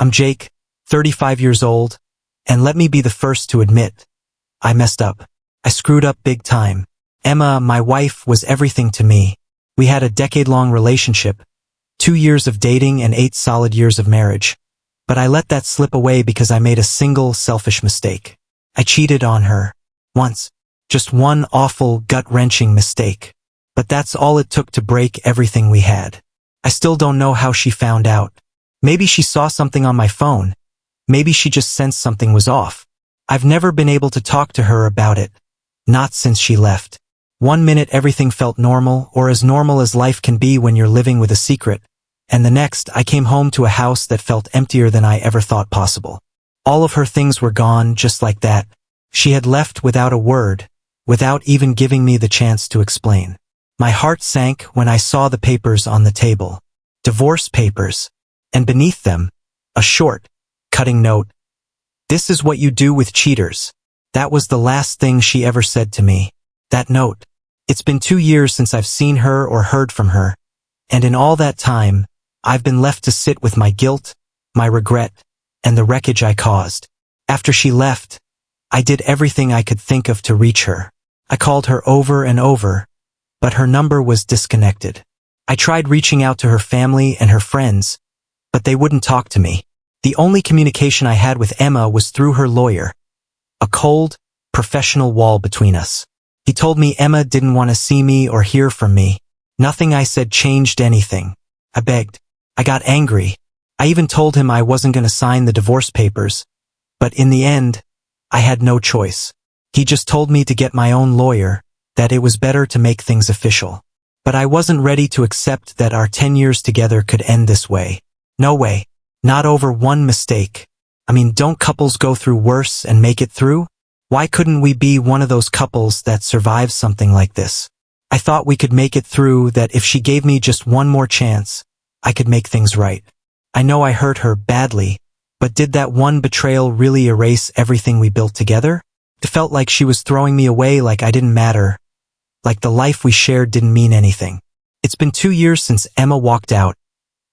I'm Jake, 35 years old, and let me be the first to admit, I messed up. I screwed up big time. Emma, my wife, was everything to me. We had a decade-long relationship, 2 years of dating and 8 solid years of marriage. But I let that slip away because I made a single selfish mistake. I cheated on her. Once. Just one awful, gut-wrenching mistake. But that's all it took to break everything we had. I still don't know how she found out. Maybe she saw something on my phone. Maybe she just sensed something was off. I've never been able to talk to her about it. Not since she left. One minute everything felt normal, or as normal as life can be when you're living with a secret. And the next, I came home to a house that felt emptier than I ever thought possible. All of her things were gone, just like that. She had left without a word, without even giving me the chance to explain. My heart sank when I saw the papers on the table. Divorce papers. And beneath them, a short, cutting note. "This is what you do with cheaters." That was the last thing she ever said to me. That note. It's been 2 years since I've seen her or heard from her. And in all that time, I've been left to sit with my guilt, my regret, and the wreckage I caused. After she left, I did everything I could think of to reach her. I called her over and over, but her number was disconnected. I tried reaching out to her family and her friends, but they wouldn't talk to me. The only communication I had with Emma was through her lawyer. A cold, professional wall between us. He told me Emma didn't want to see me or hear from me. Nothing I said changed anything. I begged. I got angry. I even told him I wasn't going to sign the divorce papers. But in the end, I had no choice. He just told me to get my own lawyer, that it was better to make things official. But I wasn't ready to accept that our 10 years together could end this way. No way. Not over one mistake. I mean, don't couples go through worse and make it through? Why couldn't we be one of those couples that survives something like this? I thought we could make it through, that if she gave me just one more chance, I could make things right. I know I hurt her badly, but did that one betrayal really erase everything we built together? It felt like she was throwing me away, like I didn't matter, like the life we shared didn't mean anything. It's been 2 years since Emma walked out,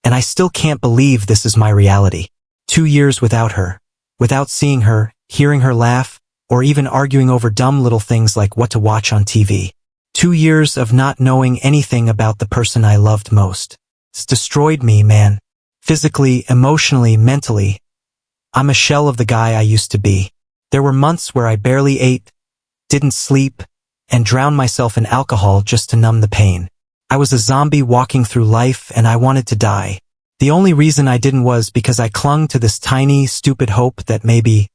and I still can't believe this is my reality. 2 years without her, without seeing her, hearing her laugh, or even arguing over dumb little things like what to watch on TV. 2 years of not knowing anything about the person I loved most. It's destroyed me, man. Physically, emotionally, mentally. I'm a shell of the guy I used to be. There were months where I barely ate, didn't sleep, and drowned myself in alcohol just to numb the pain. I was a zombie walking through life, and I wanted to die. The only reason I didn't was because I clung to this tiny, stupid hope that maybe,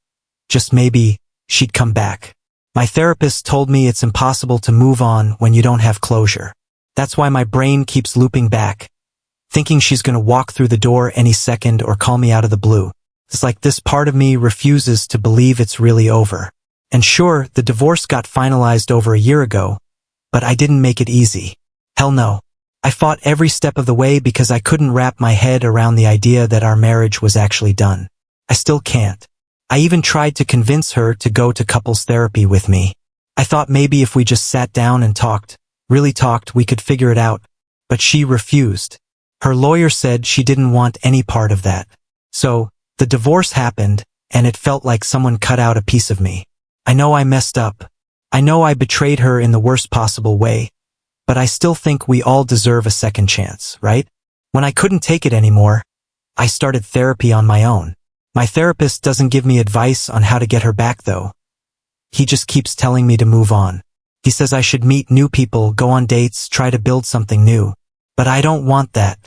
just maybe, she'd come back. My therapist told me it's impossible to move on when you don't have closure. That's why my brain keeps looping back, thinking she's gonna walk through the door any second or call me out of the blue. It's like this part of me refuses to believe it's really over. And sure, the divorce got finalized over a year ago, but I didn't make it easy. Hell no. I fought every step of the way because I couldn't wrap my head around the idea that our marriage was actually done. I still can't. I even tried to convince her to go to couples therapy with me. I thought maybe if we just sat down and talked, really talked, we could figure it out. But she refused. Her lawyer said she didn't want any part of that. So, the divorce happened, and it felt like someone cut out a piece of me. I know I messed up. I know I betrayed her in the worst possible way. But I still think we all deserve a second chance, right? When I couldn't take it anymore, I started therapy on my own. My therapist doesn't give me advice on how to get her back, though. He just keeps telling me to move on. He says I should meet new people, go on dates, try to build something new. But I don't want that.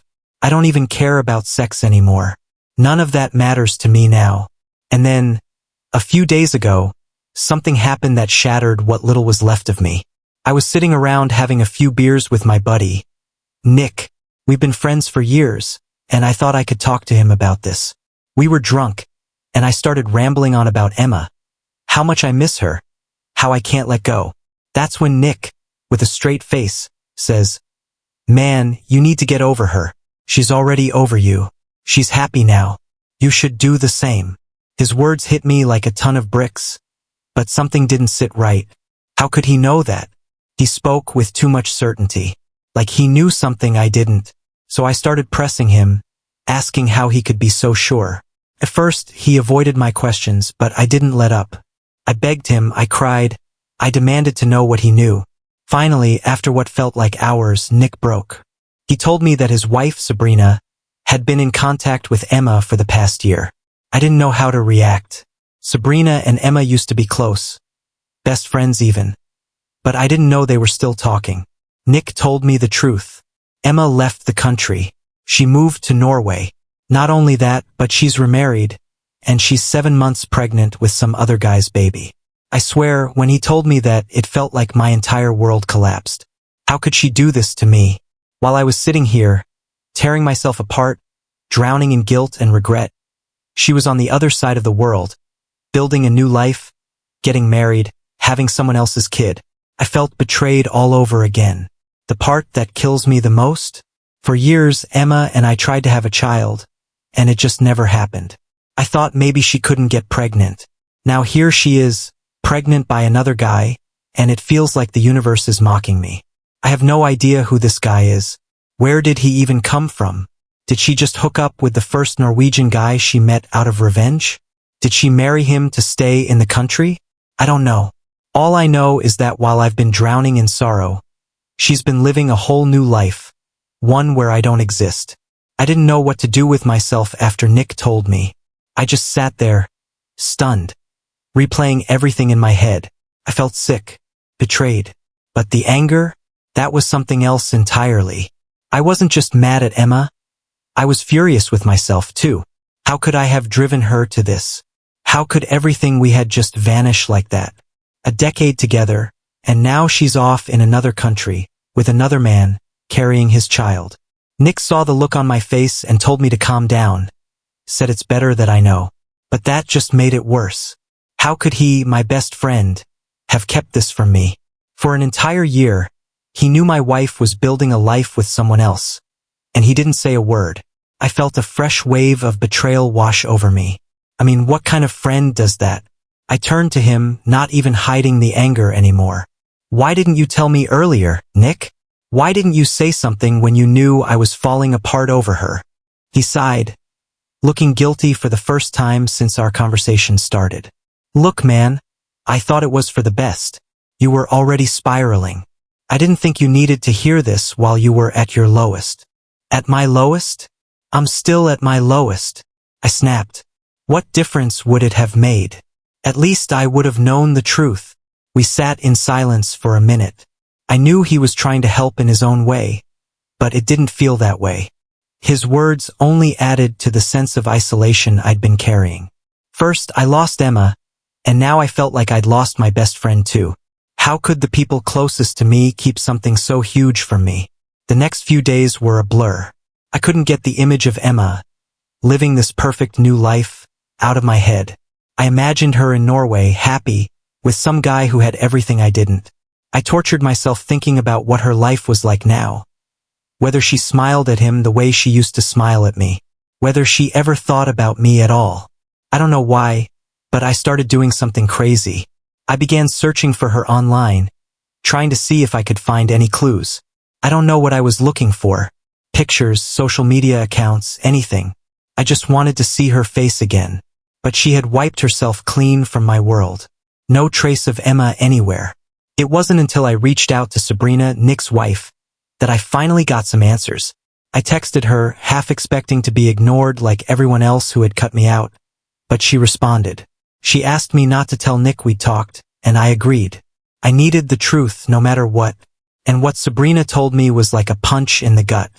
I don't even care about sex anymore. None of that matters to me now. And then, a few days ago, something happened that shattered what little was left of me. I was sitting around having a few beers with my buddy, Nick. We've been friends for years, and I thought I could talk to him about this. We were drunk, and I started rambling on about Emma, how much I miss her, how I can't let go. That's when Nick, with a straight face, says, "Man, you need to get over her. She's already over you. She's happy now. You should do the same." His words hit me like a ton of bricks, but something didn't sit right. How could he know that? He spoke with too much certainty, like he knew something I didn't. So I started pressing him, asking how he could be so sure. At first, he avoided my questions, but I didn't let up. I begged him, I cried, I demanded to know what he knew. Finally, after what felt like hours, Nick broke. He told me that his wife, Sabrina, had been in contact with Emma for the past year. I didn't know how to react. Sabrina and Emma used to be close, best friends even. But I didn't know they were still talking. Nick told me the truth. Emma left the country. She moved to Norway. Not only that, but she's remarried, and she's 7 months pregnant with some other guy's baby. I swear, when he told me that, it felt like my entire world collapsed. How could she do this to me? While I was sitting here, tearing myself apart, drowning in guilt and regret, she was on the other side of the world, building a new life, getting married, having someone else's kid. I felt betrayed all over again. The part that kills me the most? For years, Emma and I tried to have a child, and it just never happened. I thought maybe she couldn't get pregnant. Now here she is, pregnant by another guy, and it feels like the universe is mocking me. I have no idea who this guy is. Where did he even come from? Did she just hook up with the first Norwegian guy she met out of revenge? Did she marry him to stay in the country? I don't know. All I know is that while I've been drowning in sorrow, she's been living a whole new life, one where I don't exist. I didn't know what to do with myself after Nick told me. I just sat there, stunned, replaying everything in my head. I felt sick, betrayed. But the anger? That was something else entirely. I wasn't just mad at Emma. I was furious with myself too. How could I have driven her to this? How could everything we had just vanish like that? A decade together, and now she's off in another country, with another man, carrying his child. Nick saw the look on my face and told me to calm down. Said it's better that I know. But that just made it worse. How could he, my best friend, have kept this from me? For an entire year, he knew my wife was building a life with someone else, and he didn't say a word. I felt a fresh wave of betrayal wash over me. I mean, what kind of friend does that? I turned to him, not even hiding the anger anymore. Why didn't you tell me earlier, Nick? Why didn't you say something when you knew I was falling apart over her? He sighed, looking guilty for the first time since our conversation started. Look, man, I thought it was for the best. You were already spiraling. I didn't think you needed to hear this while you were at your lowest. At my lowest? I'm still at my lowest. I snapped. What difference would it have made? At least I would have known the truth. We sat in silence for a minute. I knew he was trying to help in his own way, but it didn't feel that way. His words only added to the sense of isolation I'd been carrying. First, I lost Emma, and now I felt like I'd lost my best friend too. How could the people closest to me keep something so huge from me? The next few days were a blur. I couldn't get the image of Emma, living this perfect new life, out of my head. I imagined her in Norway, happy, with some guy who had everything I didn't. I tortured myself thinking about what her life was like now. Whether she smiled at him the way she used to smile at me. Whether she ever thought about me at all. I don't know why, but I started doing something crazy. I began searching for her online, trying to see if I could find any clues. I don't know what I was looking for. Pictures, social media accounts, anything. I just wanted to see her face again. But she had wiped herself clean from my world. No trace of Emma anywhere. It wasn't until I reached out to Sabrina, Nick's wife, that I finally got some answers. I texted her, half expecting to be ignored like everyone else who had cut me out. But she responded. She asked me not to tell Nick we'd talked, and I agreed. I needed the truth no matter what. And what Sabrina told me was like a punch in the gut.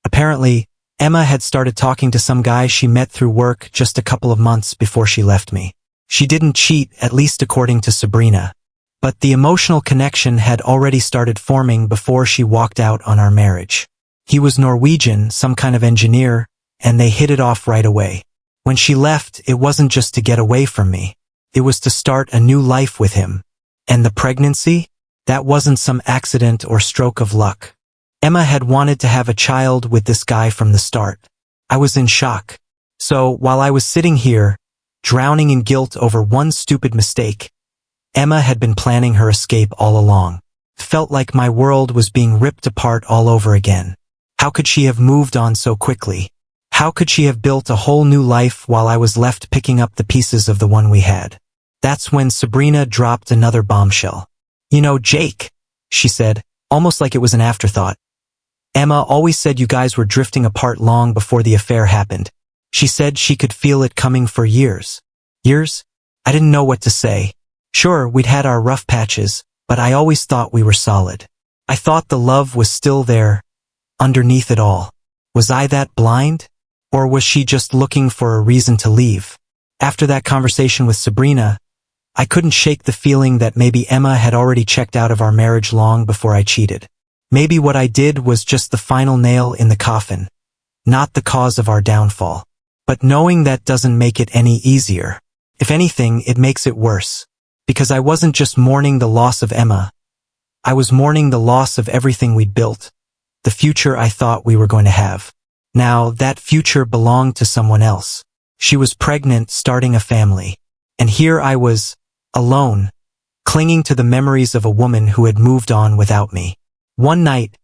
Apparently, Emma had started talking to some guy she met through work just a couple of months before she left me. She didn't cheat, at least according to Sabrina. But the emotional connection had already started forming before she walked out on our marriage. He was Norwegian, some kind of engineer, and they hit it off right away. When she left, it wasn't just to get away from me. It was to start a new life with him. And the pregnancy? That wasn't some accident or stroke of luck. Emma had wanted to have a child with this guy from the start. I was in shock. So, while I was sitting here, drowning in guilt over one stupid mistake, Emma had been planning her escape all along. Felt like my world was being ripped apart all over again. How could she have moved on so quickly? How could she have built a whole new life while I was left picking up the pieces of the one we had? That's when Sabrina dropped another bombshell. You know, Jake, she said, almost like it was an afterthought. Emma always said you guys were drifting apart long before the affair happened. She said she could feel it coming for years. Years? I didn't know what to say. Sure, we'd had our rough patches, but I always thought we were solid. I thought the love was still there, underneath it all. Was I that blind? Or was she just looking for a reason to leave? After that conversation with Sabrina, I couldn't shake the feeling that maybe Emma had already checked out of our marriage long before I cheated. Maybe what I did was just the final nail in the coffin, not the cause of our downfall. But knowing that doesn't make it any easier. If anything, it makes it worse. Because I wasn't just mourning the loss of Emma. I was mourning the loss of everything we'd built, the future I thought we were going to have. Now, that future belonged to someone else. She was pregnant, starting a family. And here I was, alone, clinging to the memories of a woman who had moved on without me. One night,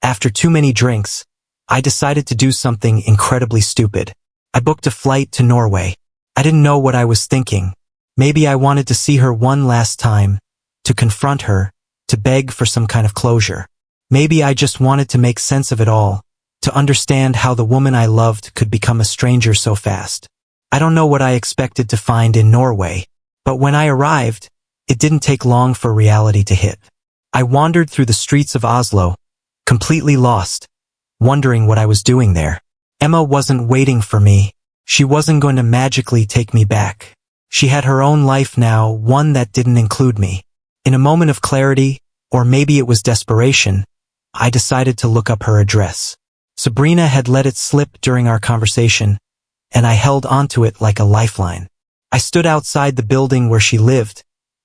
after too many drinks, I decided to do something incredibly stupid. I booked a flight to Norway. I didn't know what I was thinking. Maybe I wanted to see her one last time, to confront her, to beg for some kind of closure. Maybe I just wanted to make sense of it all, to understand how the woman I loved could become a stranger so fast. I don't know what I expected to find in Norway, but when I arrived, it didn't take long for reality to hit. I wandered through the streets of Oslo, completely lost, wondering what I was doing there. Emma wasn't waiting for me. She wasn't going to magically take me back. She had her own life now, one that didn't include me. In a moment of clarity, or maybe it was desperation, I decided to look up her address. Sabrina had let it slip during our conversation, and I held onto it like a lifeline. I stood outside the building where she lived,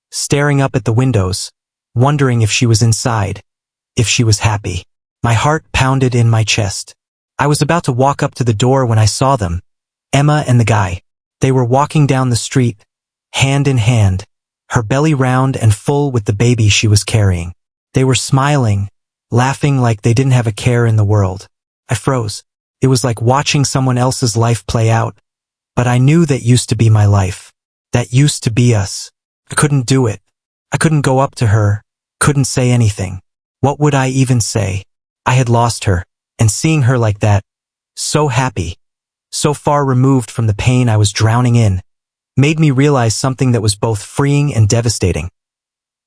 staring up at the windows, wondering if she was inside, if she was happy. My heart pounded in my chest. I was about to walk up to the door when I saw them, Emma and the guy. They were walking down the street, hand in hand, her belly round and full with the baby she was carrying. They were smiling, laughing like they didn't have a care in the world. I froze. It was like watching someone else's life play out, but I knew that used to be my life. That used to be us. I couldn't do it. I couldn't go up to her, couldn't say anything. What would I even say? I had lost her, and seeing her like that, so happy, so far removed from the pain I was drowning in, made me realize something that was both freeing and devastating.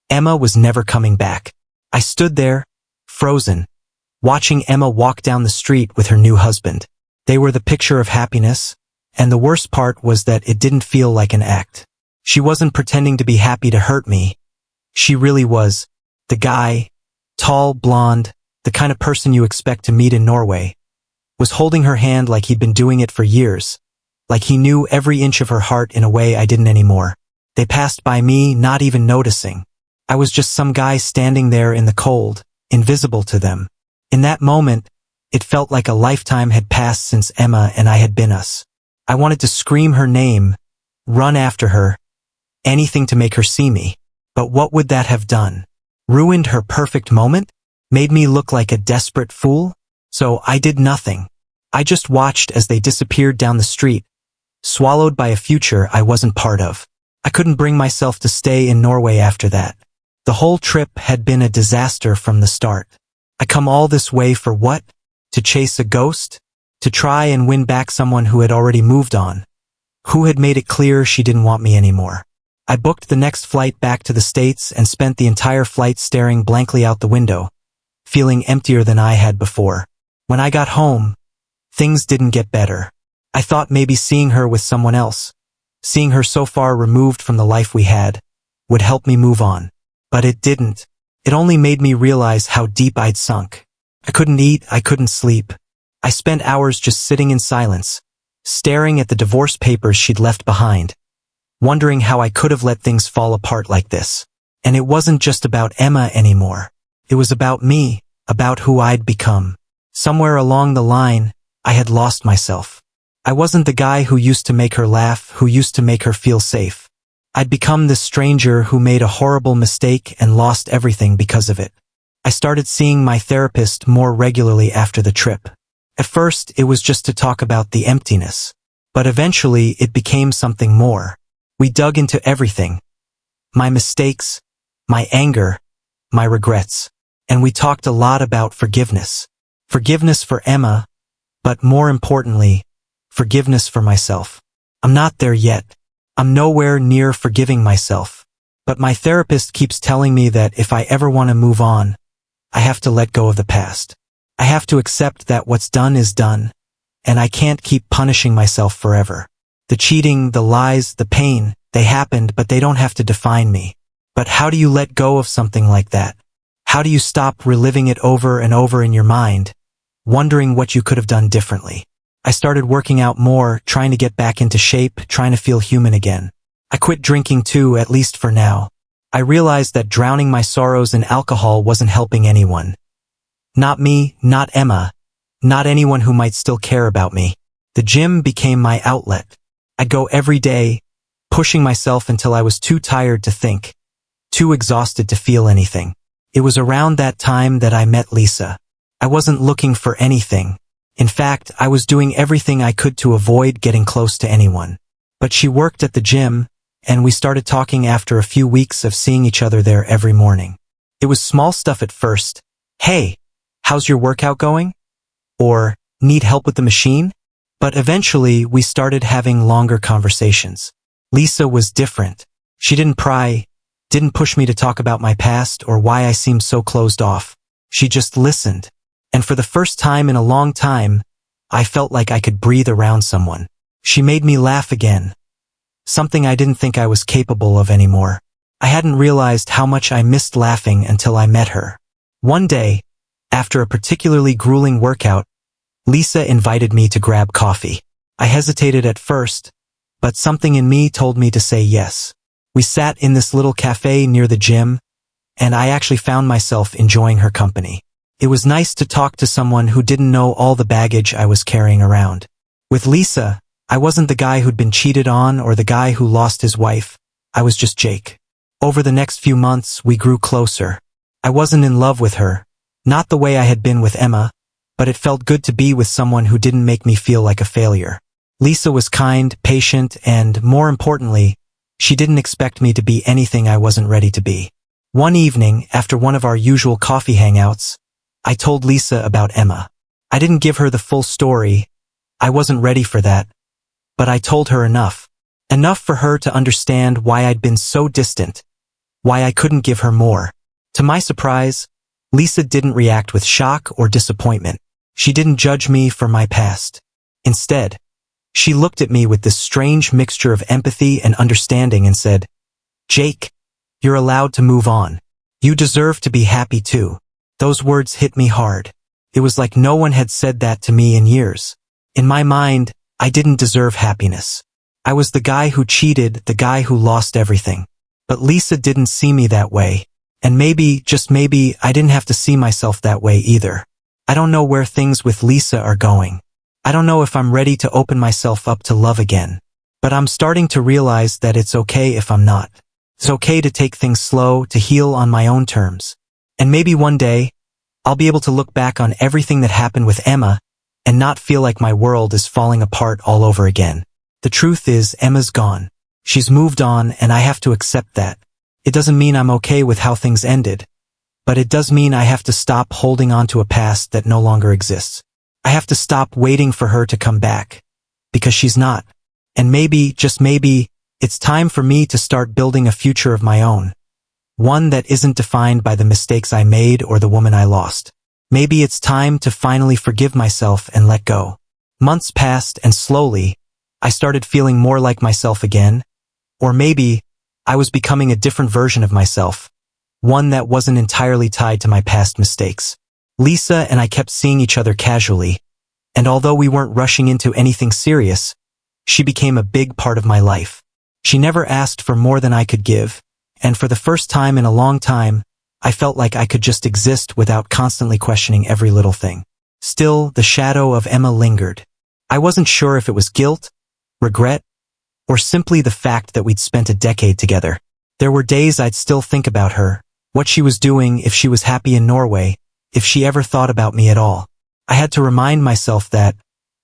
Emma was never coming back. I stood there, frozen, watching Emma walk down the street with her new husband. They were the picture of happiness, and the worst part was that it didn't feel like an act. She wasn't pretending to be happy to hurt me. She really was. The guy, tall, blonde, the kind of person you expect to meet in Norway, was holding her hand like he'd been doing it for years, like he knew every inch of her heart in a way I didn't anymore. They passed by me, not even noticing. I was just some guy standing there in the cold, invisible to them. In that moment, it felt like a lifetime had passed since Emma and I had been us. I wanted to scream her name, run after her, anything to make her see me. But what would that have done? Ruined her perfect moment? Made me look like a desperate fool? So I did nothing. I just watched as they disappeared down the street, swallowed by a future I wasn't part of. I couldn't bring myself to stay in Norway after that. The whole trip had been a disaster from the start. I come all this way for what? To chase a ghost? To try and win back someone who had already moved on? Who had made it clear she didn't want me anymore? I booked the next flight back to the States and spent the entire flight staring blankly out the window, feeling emptier than I had before. When I got home, things didn't get better. I thought maybe seeing her with someone else, seeing her so far removed from the life we had, would help me move on. But it didn't. It only made me realize how deep I'd sunk. I couldn't eat, I couldn't sleep. I spent hours just sitting in silence, staring at the divorce papers she'd left behind, wondering how I could have let things fall apart like this. And it wasn't just about Emma anymore. It was about me, about who I'd become. Somewhere along the line, I had lost myself. I wasn't the guy who used to make her laugh, who used to make her feel safe. I'd become this stranger who made a horrible mistake and lost everything because of it. I started seeing my therapist more regularly after the trip. At first, it was just to talk about the emptiness. But eventually, it became something more. We dug into everything. My mistakes, my anger, my regrets. And we talked a lot about forgiveness. Forgiveness for Emma, but more importantly, forgiveness for myself. I'm not there yet. I'm nowhere near forgiving myself. But my therapist keeps telling me that if I ever want to move on, I have to let go of the past. I have to accept that what's done is done, and I can't keep punishing myself forever. The cheating, the lies, the pain, they happened, but they don't have to define me. But how do you let go of something like that? How do you stop reliving it over and over in your mind, wondering what you could have done differently? I started working out more, trying to get back into shape, trying to feel human again. I quit drinking too, at least for now. I realized that drowning my sorrows in alcohol wasn't helping anyone. Not me, not Emma, not anyone who might still care about me. The gym became my outlet. I'd go every day, pushing myself until I was too tired to think, too exhausted to feel anything. It was around that time that I met Lisa. I wasn't looking for anything. In fact, I was doing everything I could to avoid getting close to anyone. But she worked at the gym, and we started talking after a few weeks of seeing each other there every morning. It was small stuff at first. Hey, how's your workout going? Or, need help with the machine? But eventually, we started having longer conversations. Lisa was different. She didn't pry, didn't push me to talk about my past or why I seemed so closed off. She just listened. And for the first time in a long time, I felt like I could breathe around someone. She made me laugh again. Something I didn't think I was capable of anymore. I hadn't realized how much I missed laughing until I met her. One day, after a particularly grueling workout, Lisa invited me to grab coffee. I hesitated at first, but something in me told me to say yes. We sat in this little cafe near the gym, and I actually found myself enjoying her company. It was nice to talk to someone who didn't know all the baggage I was carrying around. With Lisa, I wasn't the guy who'd been cheated on or the guy who lost his wife. I was just Jake. Over the next few months, we grew closer. I wasn't in love with her, not the way I had been with Emma, but it felt good to be with someone who didn't make me feel like a failure. Lisa was kind, patient, and, more importantly, she didn't expect me to be anything I wasn't ready to be. One evening, after one of our usual coffee hangouts, I told Lisa about Emma. I didn't give her the full story. I wasn't ready for that. But I told her enough. Enough for her to understand why I'd been so distant, why I couldn't give her more. To my surprise, Lisa didn't react with shock or disappointment. She didn't judge me for my past. Instead, she looked at me with this strange mixture of empathy and understanding and said, "Jake, you're allowed to move on. You deserve to be happy too." Those words hit me hard. It was like no one had said that to me in years. In my mind, I didn't deserve happiness. I was the guy who cheated, the guy who lost everything. But Lisa didn't see me that way. And maybe, just maybe, I didn't have to see myself that way either. I don't know where things with Lisa are going. I don't know if I'm ready to open myself up to love again. But I'm starting to realize that it's okay if I'm not. It's okay to take things slow, to heal on my own terms. And maybe one day, I'll be able to look back on everything that happened with Emma and not feel like my world is falling apart all over again. The truth is, Emma's gone. She's moved on, and I have to accept that. It doesn't mean I'm okay with how things ended, but it does mean I have to stop holding on to a past that no longer exists. I have to stop waiting for her to come back, because she's not. And maybe, just maybe, it's time for me to start building a future of my own. One that isn't defined by the mistakes I made or the woman I lost. Maybe it's time to finally forgive myself and let go. Months passed, and slowly, I started feeling more like myself again. Or maybe, I was becoming a different version of myself. One that wasn't entirely tied to my past mistakes. Lisa and I kept seeing each other casually, and although we weren't rushing into anything serious, she became a big part of my life. She never asked for more than I could give, and for the first time in a long time, I felt like I could just exist without constantly questioning every little thing. Still, the shadow of Emma lingered. I wasn't sure if it was guilt, regret, or simply the fact that we'd spent a decade together. There were days I'd still think about her, what she was doing, if she was happy in Norway, if she ever thought about me at all. I had to remind myself that,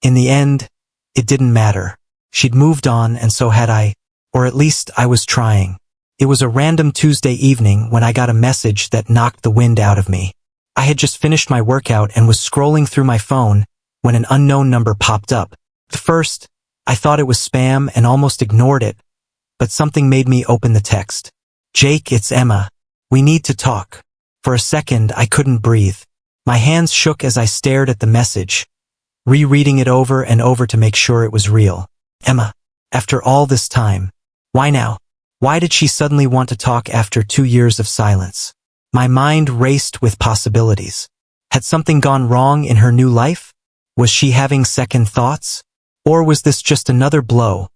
in the end, it didn't matter. She'd moved on and so had I, or at least I was trying. It was a random Tuesday evening when I got a message that knocked the wind out of me. I had just finished my workout and was scrolling through my phone when an unknown number popped up. At first, I thought it was spam and almost ignored it, but something made me open the text. "Jake, it's Emma. We need to talk." For a second, I couldn't breathe. My hands shook as I stared at the message, rereading it over and over to make sure it was real. Emma, after all this time, why now? Why did she suddenly want to talk after 2 years of silence? My mind raced with possibilities. Had something gone wrong in her new life? Was she having second thoughts? Or was this just another blow,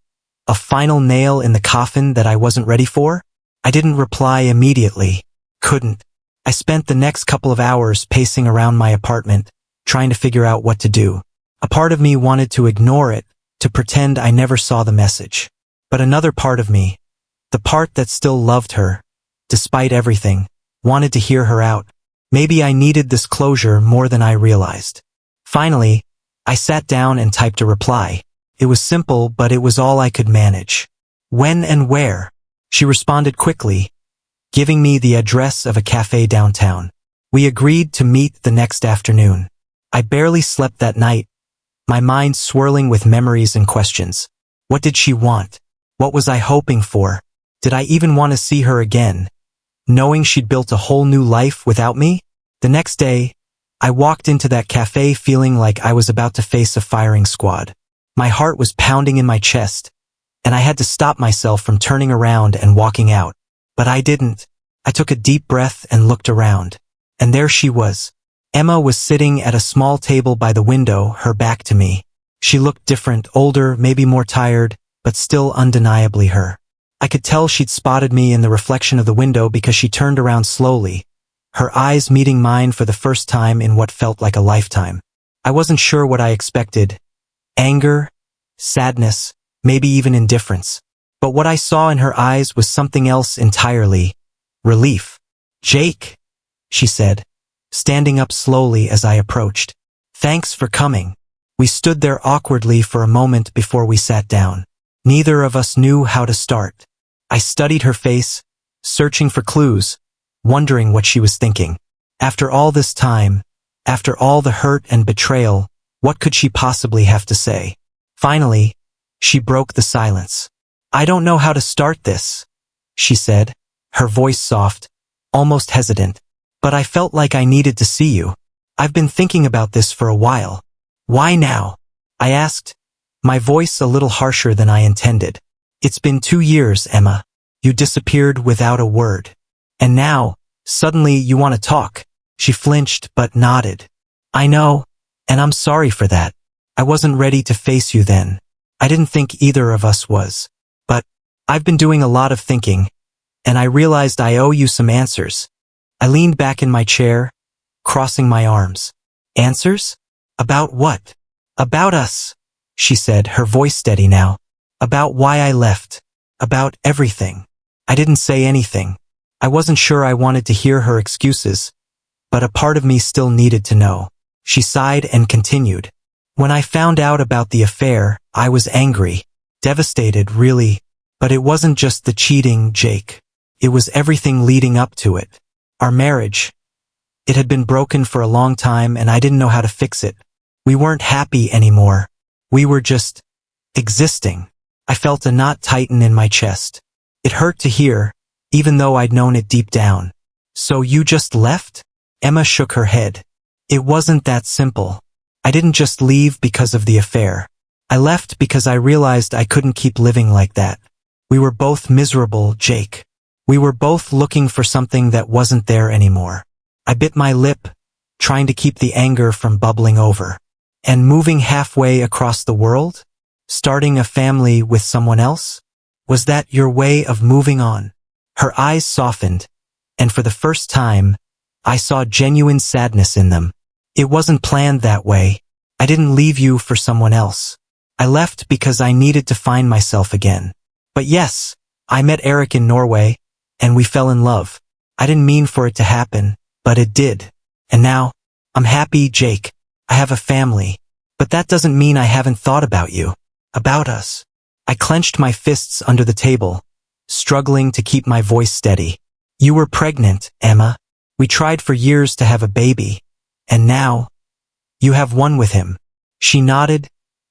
a final nail in the coffin that I wasn't ready for? I didn't reply immediately. Couldn't. I spent the next couple of hours pacing around my apartment, trying to figure out what to do. A part of me wanted to ignore it, to pretend I never saw the message. But another part of me, the part that still loved her, despite everything, wanted to hear her out. Maybe I needed this closure more than I realized. Finally, I sat down and typed a reply. It was simple, but it was all I could manage. "When and where?" She responded quickly, giving me the address of a cafe downtown. We agreed to meet the next afternoon. I barely slept that night, my mind swirling with memories and questions. What did she want? What was I hoping for? Did I even want to see her again, knowing she'd built a whole new life without me? The next day, I walked into that cafe feeling like I was about to face a firing squad. My heart was pounding in my chest, and I had to stop myself from turning around and walking out. But I didn't. I took a deep breath and looked around. And there she was. Emma was sitting at a small table by the window, her back to me. She looked different, older, maybe more tired, but still undeniably her. I could tell she'd spotted me in the reflection of the window because she turned around slowly, her eyes meeting mine for the first time in what felt like a lifetime. I wasn't sure what I expected. Anger, sadness, maybe even indifference. But what I saw in her eyes was something else entirely. Relief. "Jake," she said, standing up slowly as I approached. "Thanks for coming." We stood there awkwardly for a moment before we sat down. Neither of us knew how to start. I studied her face, searching for clues, wondering what she was thinking. After all this time, after all the hurt and betrayal, what could she possibly have to say? Finally, she broke the silence. "I don't know how to start this," she said, her voice soft, almost hesitant. "But I felt like I needed to see you. I've been thinking about this for a while." "Why now?" I asked, my voice a little harsher than I intended. "It's been 2 years, Emma. You disappeared without a word. And now, suddenly you want to talk." She flinched but nodded. "I know, and I'm sorry for that. I wasn't ready to face you then. I didn't think either of us was. But I've been doing a lot of thinking, and I realized I owe you some answers." I leaned back in my chair, crossing my arms. "Answers? About what?" "About us," she said, her voice steady now. "About why I left. About everything." I didn't say anything. I wasn't sure I wanted to hear her excuses, but a part of me still needed to know. She sighed and continued. "When I found out about the affair, I was angry, devastated, really. But it wasn't just the cheating, Jake. It was everything leading up to it. Our marriage. It had been broken for a long time and I didn't know how to fix it. We weren't happy anymore. We were just existing." I felt a knot tighten in my chest. It hurt to hear, even though I'd known it deep down. "So you just left?" Emma shook her head. "It wasn't that simple. I didn't just leave because of the affair. I left because I realized I couldn't keep living like that. We were both miserable, Jake. We were both looking for something that wasn't there anymore." I bit my lip, trying to keep the anger from bubbling over. "And moving halfway across the world? Starting a family with someone else? Was that your way of moving on?" Her eyes softened, and for the first time, I saw genuine sadness in them. "It wasn't planned that way. I didn't leave you for someone else. I left because I needed to find myself again. But yes, I met Eric in Norway, and we fell in love. I didn't mean for it to happen, but it did. And now, I'm happy, Jake. I have a family. But that doesn't mean I haven't thought about you. About us. I clenched my fists under the table, struggling to keep my voice steady. You were pregnant, Emma. We tried for years to have a baby. And now, you have one with him. She nodded,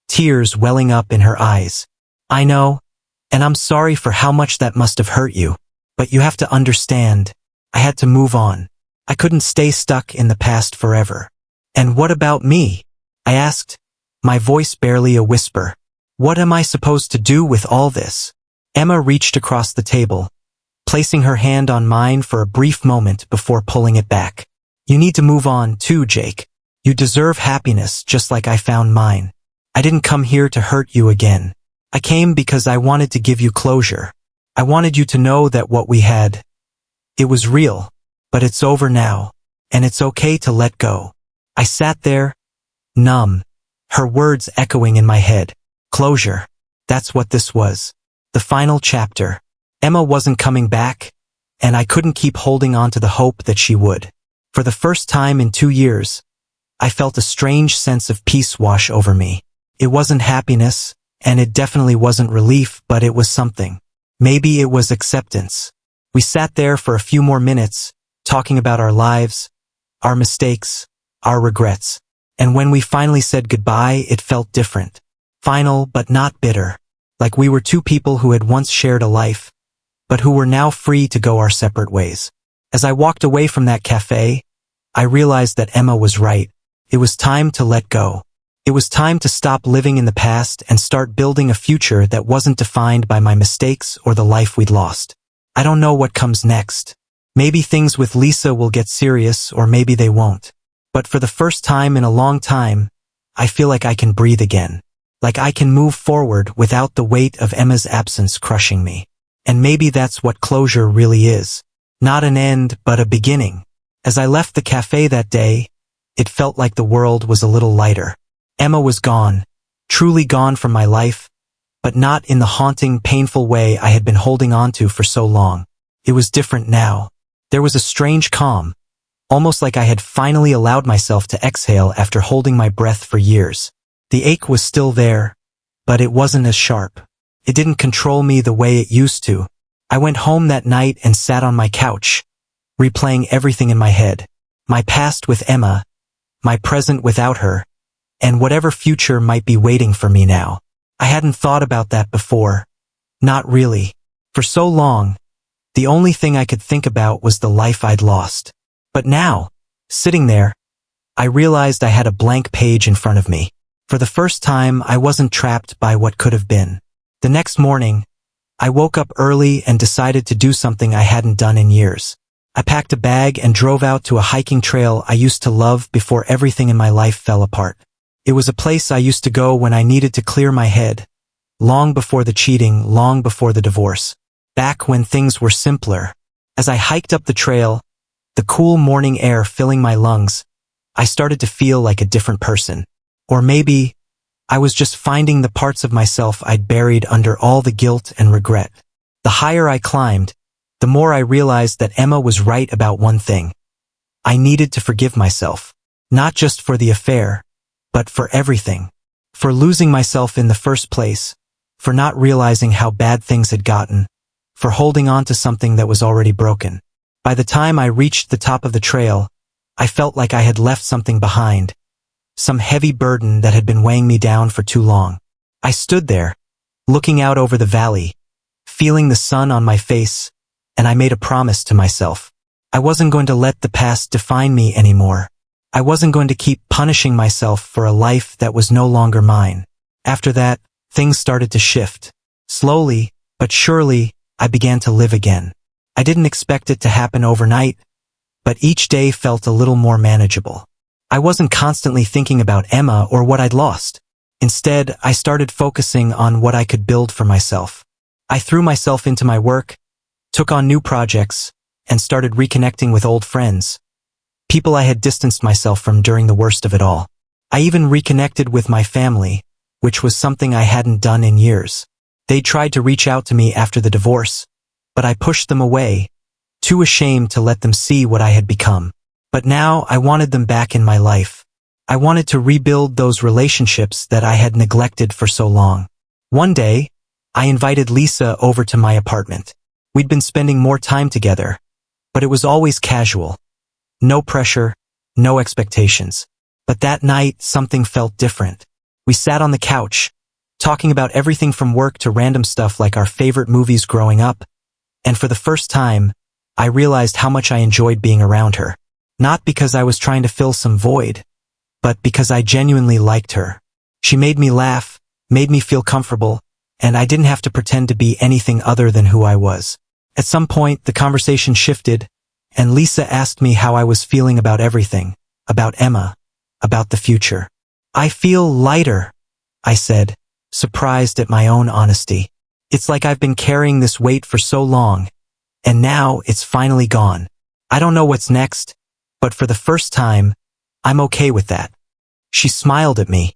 tears welling up in her eyes. I know, and I'm sorry for how much that must have hurt you. But you have to understand, I had to move on. I couldn't stay stuck in the past forever. And what about me? I asked, my voice barely a whisper. What am I supposed to do with all this? Emma reached across the table, placing her hand on mine for a brief moment before pulling it back. You need to move on too, Jake. You deserve happiness just like I found mine. I didn't come here to hurt you again. I came because I wanted to give you closure. I wanted you to know that what we had, it was real, but it's over now, and it's okay to let go. I sat there, numb, her words echoing in my head. Closure. That's what this was. The final chapter. Emma wasn't coming back, and I couldn't keep holding on to the hope that she would. For the first time in 2 years, I felt a strange sense of peace wash over me. It wasn't happiness, and it definitely wasn't relief, but it was something. Maybe it was acceptance. We sat there for a few more minutes, talking about our lives, our mistakes, our regrets. And when we finally said goodbye, it felt different. Final, but not bitter. Like we were two people who had once shared a life, but who were now free to go our separate ways. As I walked away from that cafe, I realized that Emma was right. It was time to let go. It was time to stop living in the past and start building a future that wasn't defined by my mistakes or the life we'd lost. I don't know what comes next. Maybe things with Lisa will get serious, or maybe they won't. But for the first time in a long time, I feel like I can breathe again. Like I can move forward without the weight of Emma's absence crushing me. And maybe that's what closure really is. Not an end, but a beginning. As I left the cafe that day, it felt like the world was a little lighter. Emma was gone, truly gone from my life, but not in the haunting, painful way I had been holding on to for so long. It was different now. There was a strange calm, almost like I had finally allowed myself to exhale after holding my breath for years. The ache was still there, but it wasn't as sharp. It didn't control me the way it used to. I went home that night and sat on my couch, replaying everything in my head. My past with Emma, my present without her, and whatever future might be waiting for me now. I hadn't thought about that before. Not really. For so long, the only thing I could think about was the life I'd lost. But now, sitting there, I realized I had a blank page in front of me. For the first time, I wasn't trapped by what could have been. The next morning, I woke up early and decided to do something I hadn't done in years. I packed a bag and drove out to a hiking trail I used to love before everything in my life fell apart. It was a place I used to go when I needed to clear my head, long before the cheating, long before the divorce, back when things were simpler. As I hiked up the trail, the cool morning air filling my lungs, I started to feel like a different person. Or maybe I was just finding the parts of myself I'd buried under all the guilt and regret. The higher I climbed, the more I realized that Emma was right about one thing. I needed to forgive myself, not just for the affair, but for everything. For losing myself in the first place, for not realizing how bad things had gotten, for holding on to something that was already broken. By the time I reached the top of the trail, I felt like I had left something behind, some heavy burden that had been weighing me down for too long. I stood there, looking out over the valley, feeling the sun on my face, and I made a promise to myself. I wasn't going to let the past define me anymore. I wasn't going to keep punishing myself for a life that was no longer mine. After that, things started to shift. Slowly, but surely, I began to live again. I didn't expect it to happen overnight, but each day felt a little more manageable. I wasn't constantly thinking about Emma or what I'd lost. Instead, I started focusing on what I could build for myself. I threw myself into my work, took on new projects, and started reconnecting with old friends, people I had distanced myself from during the worst of it all. I even reconnected with my family, which was something I hadn't done in years. They tried to reach out to me after the divorce, but I pushed them away, too ashamed to let them see what I had become. But now I wanted them back in my life. I wanted to rebuild those relationships that I had neglected for so long. One day, I invited Lisa over to my apartment. We'd been spending more time together, but it was always casual. No pressure, no expectations. But that night, something felt different. We sat on the couch, talking about everything from work to random stuff like our favorite movies growing up, and for the first time, I realized how much I enjoyed being around her. Not because I was trying to fill some void, but because I genuinely liked her. She made me laugh, made me feel comfortable, and I didn't have to pretend to be anything other than who I was. At some point, the conversation shifted, and Lisa asked me how I was feeling about everything, about Emma, about the future. I feel lighter, I said, surprised at my own honesty. It's like I've been carrying this weight for so long, and now it's finally gone. I don't know what's next, but for the first time, I'm okay with that. She smiled at me,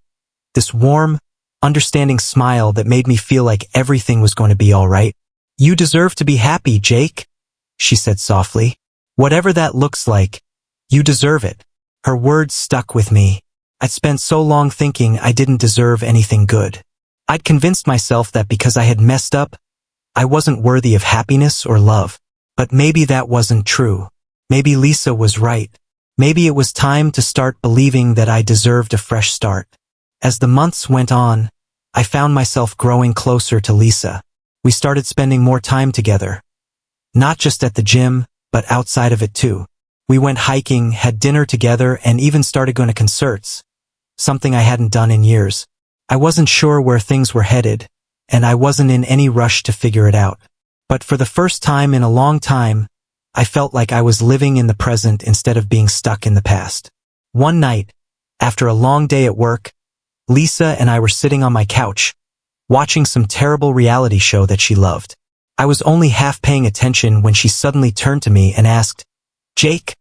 this warm, understanding smile that made me feel like everything was going to be all right. You deserve to be happy, Jake, she said softly. Whatever that looks like, you deserve it. Her words stuck with me. I'd spent so long thinking I didn't deserve anything good. I'd convinced myself that because I had messed up, I wasn't worthy of happiness or love. But maybe that wasn't true. Maybe Lisa was right. Maybe it was time to start believing that I deserved a fresh start. As the months went on, I found myself growing closer to Lisa. We started spending more time together. Not just at the gym, but outside of it too. We went hiking, had dinner together, and even started going to concerts. Something I hadn't done in years. I wasn't sure where things were headed, and I wasn't in any rush to figure it out. But for the first time in a long time, I felt like I was living in the present instead of being stuck in the past. One night, after a long day at work, Lisa and I were sitting on my couch, watching some terrible reality show that she loved. I was only half paying attention when she suddenly turned to me and asked, "Jake,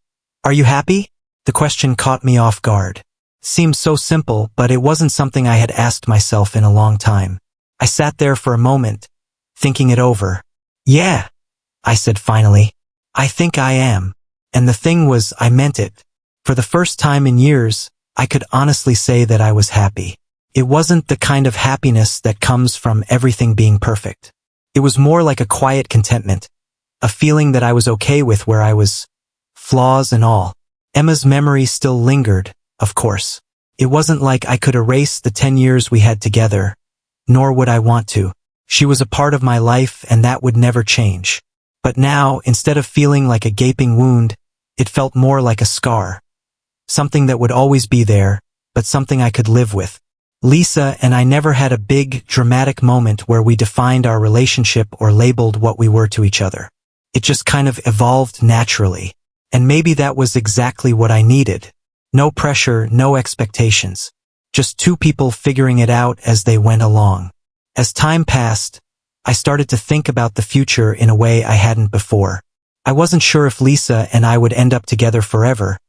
are you happy?" The question caught me off guard. Seemed so simple, but it wasn't something I had asked myself in a long time. I sat there for a moment, thinking it over. "Yeah," I said finally. "I think I am." And the thing was, I meant it. For the first time in years, I could honestly say that I was happy. It wasn't the kind of happiness that comes from everything being perfect. It was more like a quiet contentment, a feeling that I was okay with where I was, flaws and all. Emma's memory still lingered, of course. It wasn't like I could erase the 10 years we had together, nor would I want to. She was a part of my life and that would never change. But now, instead of feeling like a gaping wound, it felt more like a scar. Something that would always be there, but something I could live with. Lisa and I never had a big, dramatic moment where we defined our relationship or labeled what we were to each other. It just kind of evolved naturally. And maybe that was exactly what I needed. No pressure, no expectations. Just two people figuring it out as they went along. As time passed, I started to think about the future in a way I hadn't before. I wasn't sure if Lisa and I would end up together forever,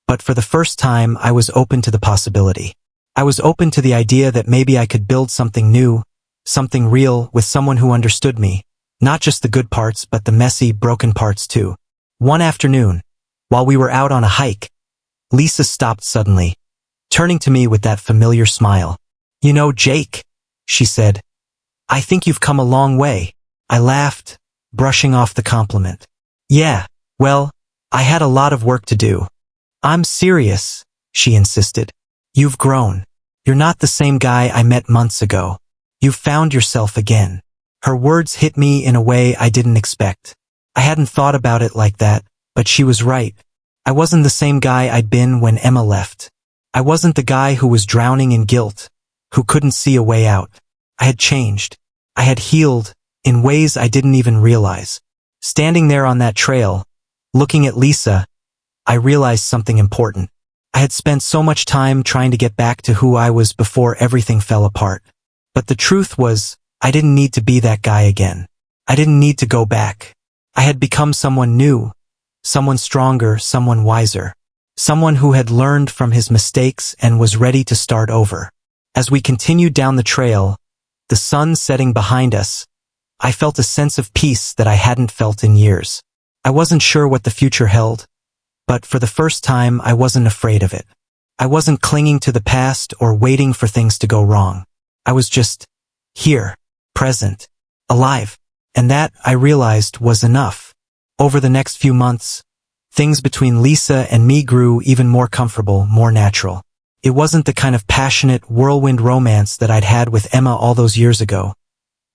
but for the first time I was open to the possibility. I was open to the idea that maybe I could build something new, something real with someone who understood me, not just the good parts but the messy, broken parts too. One afternoon, while we were out on a hike, Lisa stopped suddenly, turning to me with that familiar smile. "You know, Jake," she said, "I think you've come a long way." I laughed, brushing off the compliment. "Yeah, well, I had a lot of work to do." "I'm serious," she insisted. "You've grown. You're not the same guy I met months ago. You've found yourself again." Her words hit me in a way I didn't expect. I hadn't thought about it like that, but she was right. I wasn't the same guy I'd been when Emma left. I wasn't the guy who was drowning in guilt, who couldn't see a way out. I had changed. I had healed in ways I didn't even realize. Standing there on that trail, looking at Lisa, I realized something important. I had spent so much time trying to get back to who I was before everything fell apart. But the truth was, I didn't need to be that guy again. I didn't need to go back. I had become someone new, someone stronger, someone wiser, someone who had learned from his mistakes and was ready to start over. As we continued down the trail, the sun setting behind us, I felt a sense of peace that I hadn't felt in years. I wasn't sure what the future held, but for the first time I wasn't afraid of it. I wasn't clinging to the past or waiting for things to go wrong. I was just here, present, alive. And that, I realized, was enough. Over the next few months, things between Lisa and me grew even more comfortable, more natural. It wasn't the kind of passionate, whirlwind romance that I'd had with Emma all those years ago,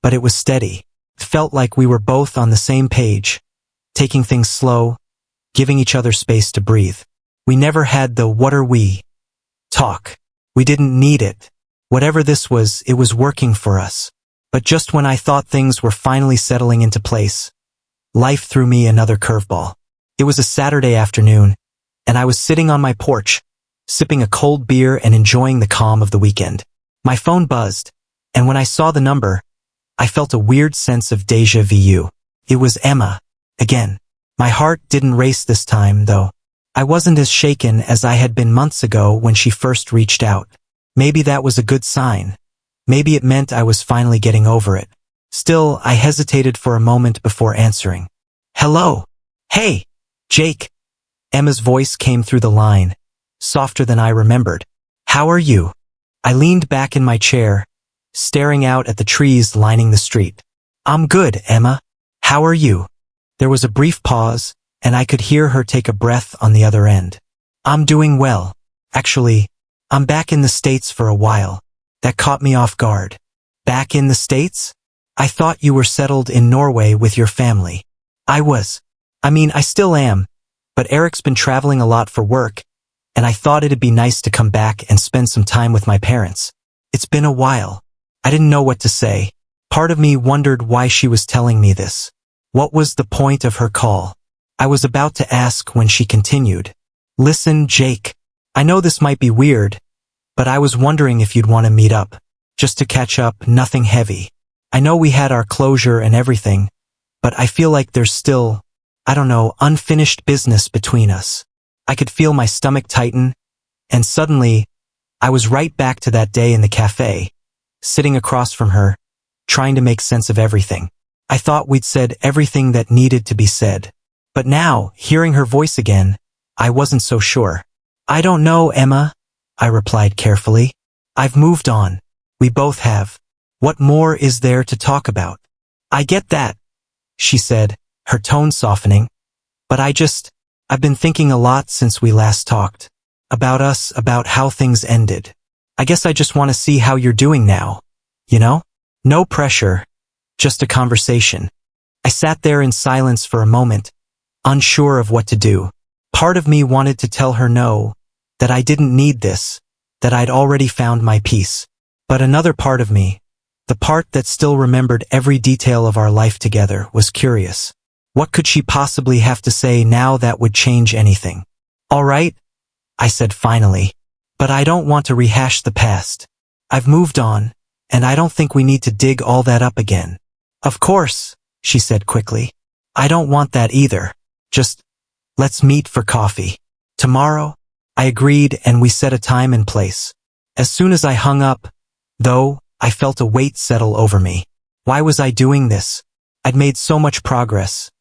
but it was steady. It felt like we were both on the same page, taking things slow, giving each other space to breathe. We never had the "what are we?" talk. We didn't need it. Whatever this was, it was working for us. But just when I thought things were finally settling into place, life threw me another curveball. It was a Saturday afternoon, and I was sitting on my porch, sipping a cold beer and enjoying the calm of the weekend. My phone buzzed, and when I saw the number, I felt a weird sense of déjà vu. It was Emma, again. My heart didn't race this time, though. I wasn't as shaken as I had been months ago when she first reached out. Maybe that was a good sign. Maybe it meant I was finally getting over it. Still, I hesitated for a moment before answering. "Hello. Hey, Jake." Emma's voice came through the line, softer than I remembered. "How are you?" I leaned back in my chair, staring out at the trees lining the street. "I'm good, Emma. How are you?" There was a brief pause, and I could hear her take a breath on the other end. "I'm doing well. Actually, I'm back in the States for a while." That caught me off guard. "Back in the States? I thought you were settled in Norway with your family." I was. I still am, but Eric's been traveling a lot for work, and I thought it'd be nice to come back and spend some time with my parents. It's been a while. I didn't know what to say. Part of me wondered why she was telling me this. What was the point of her call? I was about to ask when she continued. "Listen, Jake. I know this might be weird, but I was wondering if you'd want to meet up. Just to catch up, nothing heavy. I know we had our closure and everything, but I feel like there's still, unfinished business between us." I could feel my stomach tighten, and suddenly, I was right back to that day in the cafe, sitting across from her, trying to make sense of everything. I thought we'd said everything that needed to be said. But now, hearing her voice again, I wasn't so sure. "I don't know, Emma," I replied carefully. "I've moved on. We both have. What more is there to talk about?" "I get that," she said, her tone softening. "But I've been thinking a lot since we last talked. About us, about how things ended. I guess I just want to see how you're doing now. You know? No pressure. Just a conversation." I sat there in silence for a moment, unsure of what to do. Part of me wanted to tell her no, that I didn't need this, that I'd already found my peace. But another part of me, the part that still remembered every detail of our life together, was curious. What could she possibly have to say now that would change anything? "All right," I said finally, "but I don't want to rehash the past. I've moved on, and I don't think we need to dig all that up again." "Of course," she said quickly. "I don't want that either. Just, let's meet for coffee. Tomorrow?" I agreed, and we set a time and place. As soon as I hung up, though, I felt a weight settle over me. Why was I doing this? I'd made so much progress.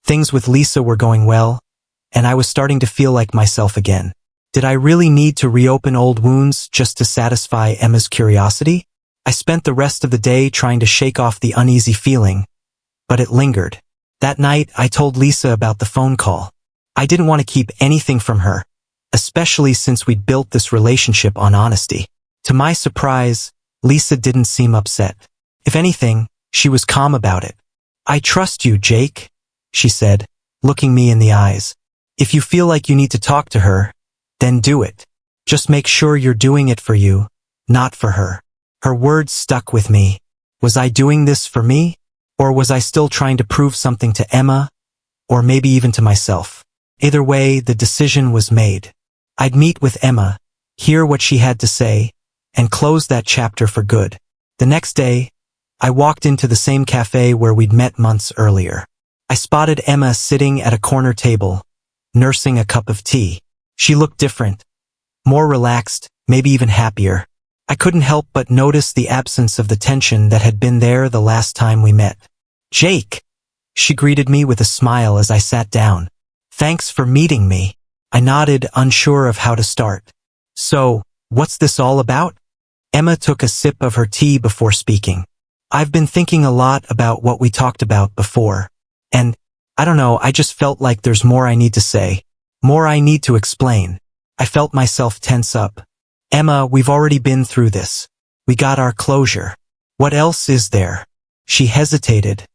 Things with Lisa were going well, and I was starting to feel like myself again. Did I really need to reopen old wounds just to satisfy Emma's curiosity? I spent the rest of the day trying to shake off the uneasy feeling, but it lingered. That night, I told Lisa about the phone call. I didn't want to keep anything from her, especially since we'd built this relationship on honesty. To my surprise, Lisa didn't seem upset. If anything, she was calm about it. "I trust you, Jake," she said, looking me in the eyes. "If you feel like you need to talk to her, then do it. Just make sure you're doing it for you, not for her." Her words stuck with me. Was I doing this for me? Or was I still trying to prove something to Emma? Or maybe even to myself? Either way, the decision was made. I'd meet with Emma, hear what she had to say, and close that chapter for good. The next day, I walked into the same cafe where we'd met months earlier. I spotted Emma sitting at a corner table, nursing a cup of tea. She looked different, more relaxed, maybe even happier. I couldn't help but notice the absence of the tension that had been there the last time we met. "Jake," she greeted me with a smile as I sat down. "Thanks for meeting me." I nodded, unsure of how to start. So, what's this all about? Emma took a sip of her tea before speaking. I've been thinking a lot about what we talked about before. And, I don't know, I just felt like there's more I need to say. More I need to explain. I felt myself tense up. Emma, we've already been through this. We got our closure. What else is there? She hesitated,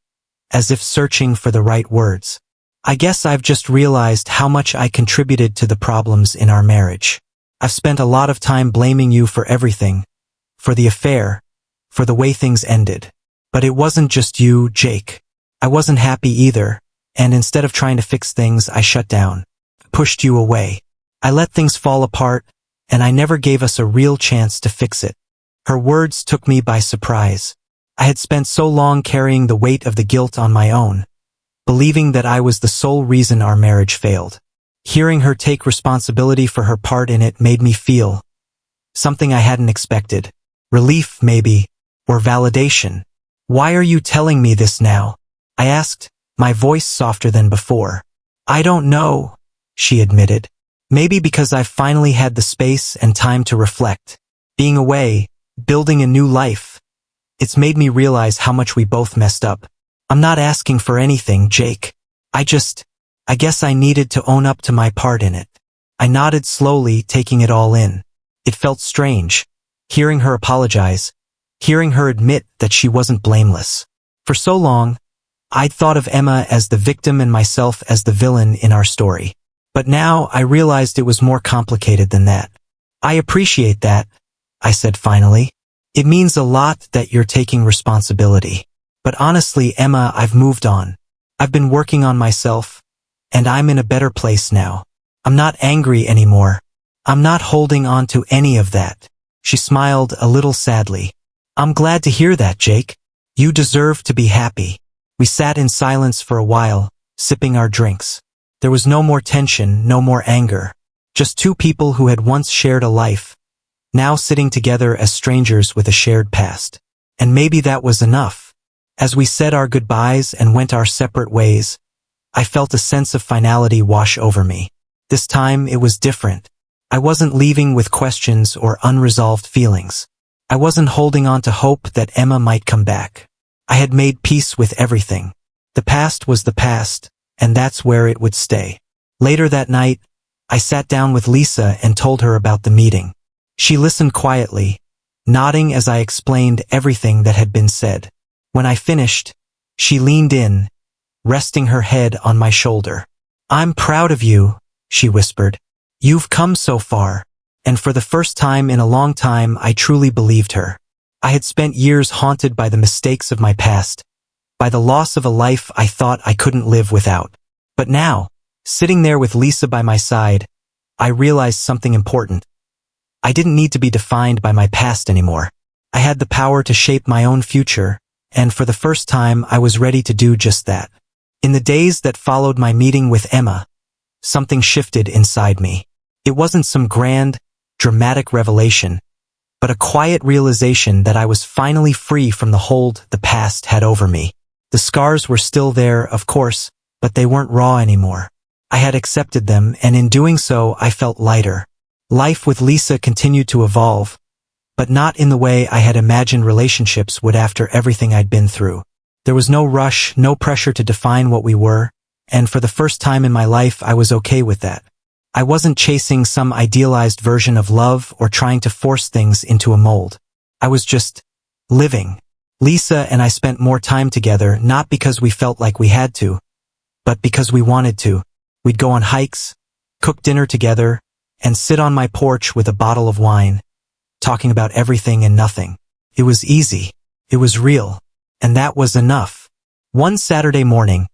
as if searching for the right words. I guess I've just realized how much I contributed to the problems in our marriage. I've spent a lot of time blaming you for everything, for the affair, for the way things ended. But it wasn't just you, Jake. I wasn't happy either, and instead of trying to fix things, I shut down, pushed you away. I let things fall apart, and I never gave us a real chance to fix it. Her words took me by surprise. I had spent so long carrying the weight of the guilt on my own, believing that I was the sole reason our marriage failed. Hearing her take responsibility for her part in it made me feel something I hadn't expected. Relief, maybe, or validation. Why are you telling me this now? I asked, my voice softer than before. I don't know, she admitted. Maybe because I've finally had the space and time to reflect. Being away, building a new life. It's made me realize how much we both messed up. I'm not asking for anything, Jake. I guess I needed to own up to my part in it. I nodded slowly, taking it all in. It felt strange, hearing her apologize, hearing her admit that she wasn't blameless. For so long, I'd thought of Emma as the victim and myself as the villain in our story. But now I realized it was more complicated than that. I appreciate that, I said finally. It means a lot that you're taking responsibility. But honestly, Emma, I've moved on. I've been working on myself, and I'm in a better place now. I'm not angry anymore. I'm not holding on to any of that. She smiled a little sadly. I'm glad to hear that, Jake. You deserve to be happy. We sat in silence for a while, sipping our drinks. There was no more tension, no more anger. Just two people who had once shared a life, now sitting together as strangers with a shared past. And maybe that was enough. As we said our goodbyes and went our separate ways, I felt a sense of finality wash over me. This time it was different. I wasn't leaving with questions or unresolved feelings. I wasn't holding on to hope that Emma might come back. I had made peace with everything. The past was the past, and that's where it would stay. Later that night, I sat down with Lisa and told her about the meeting. She listened quietly, nodding as I explained everything that had been said. When I finished, she leaned in, resting her head on my shoulder. I'm proud of you, she whispered. You've come so far. And for the first time in a long time, I truly believed her. I had spent years haunted by the mistakes of my past, by the loss of a life I thought I couldn't live without. But now, sitting there with Lisa by my side, I realized something important. I didn't need to be defined by my past anymore. I had the power to shape my own future, and for the first time I was ready to do just that. In the days that followed my meeting with Emma, something shifted inside me. It wasn't some grand, dramatic revelation, but a quiet realization that I was finally free from the hold the past had over me. The scars were still there, of course, but they weren't raw anymore. I had accepted them, and in doing so, I felt lighter. Life with Lisa continued to evolve, but not in the way I had imagined relationships would after everything I'd been through. There was no rush, no pressure to define what we were, and for the first time in my life, I was okay with that. I wasn't chasing some idealized version of love or trying to force things into a mold. I was just living. Lisa and I spent more time together, not because we felt like we had to, but because we wanted to. We'd go on hikes, cook dinner together, and sit on my porch with a bottle of wine, talking about everything and nothing. It was easy. It was real. And that was enough. One Saturday morning,